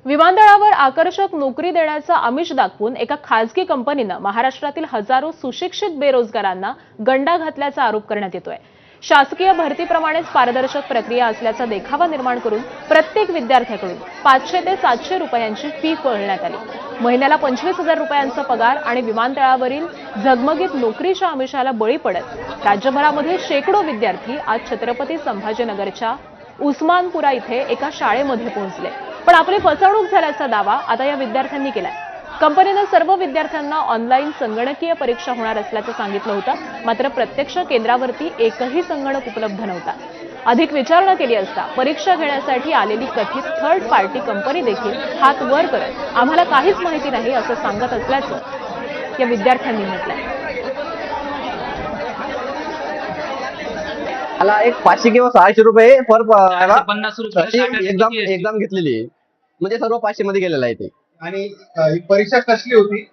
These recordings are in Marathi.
विमानतळावर आकर्षक नोकरी देण्याचा आमिष दाखवून एका खासगी कंपनीनं महाराष्ट्रातील हजारो सुशिक्षित बेरोजगारांना गंडा घातल्याचा आरोप करण्यात येतोय। शासकीय भरतीप्रमाणेच पारदर्शक प्रक्रिया असल्याचा देखावा निर्माण करून प्रत्येक विद्यार्थ्याकडून 500 ते 700 रुपयांची फी वळवण्यात आली। महिन्याला 25,000 रुपयांचा पगार आणि विमानतळावरील झगमगीत नोकरीच्या आमिषाला बळी पडत राज्यभरामध्ये शेकडो विद्यार्थी आज छत्रपती संभाजीनगरच्या उस्मानपुरा इथे एका शाळेमध्ये पोहोचले। पण आपली फसवणूक झाल्याचा दावा आता या विद्यार्थ्यांनी केलाय। कंपनीने सर्व विद्यार्थ्यांना ऑनलाईन संगणकीय परीक्षा होणार असल्याचं सांगितलं होतं, मात्र प्रत्यक्ष केंद्रावरती एकही संगणक उपलब्ध नव्हता। अधिक विचारणा केली असता परीक्षा घेण्यासाठी आलेली कथित थर्ड पार्टी कंपनी देखील हात वर करत आम्हाला काहीच माहिती नाही असं सांगत असल्याचं या विद्यार्थ्यांनी म्हटलंय। मला एक 500 किंवा 600 रुपये पर 50 रुपये एक्झाम घेतलेली आहे, म्हणजे सर्व 500 मध्ये गेलेलं आहे ते। आणि ही परीक्षा कसली होती?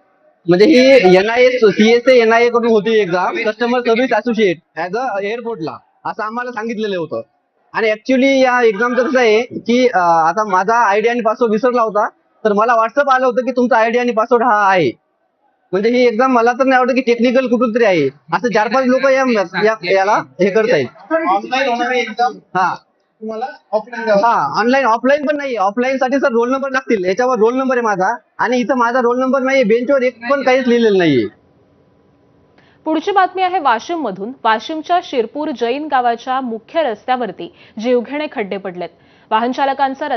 म्हणजे ही NIA CSA NIA कडून होती exam, customer service associate as a एअरपोर्टला, असं आम्हाला सांगितलेलं होतं। आणि ऍक्च्युली या एक्झामचं कसं आहे की आता माझा आयडी आणि पासवर्ड विसरला होता, तर मला व्हॉट्सअप आलं होतं की तुमचा आयडी आणि पासवर्ड हा आहे। म्हणजे ही एक्झाम मला तर नाही वाटत की टेक्निकल कुठून तरी आहे, असं 4-5 लोक याला हे करतायत। ऑनलाईन होणारी एक्झाम हा तुम्हाला ऑफलाईन द्यावं हा ऑनलाईन ऑफलाईन पण नाही, ऑफलाईन साठी सर रोल नंबर लागतील, याच्यावर रोल नंबर आहे माझा आणि इथं माझा रोल नंबर नाही, बेंचवर एक पण काहीच लिहिलेलं नाहीये। पुढची बातमी आहे वाशिम मधून। वाशिमच्या शिरपूर जैन गावाच्या मुख्य रस्त्यावरती जीवघेणे खड्डे पडलेत। वाहन चालकांचा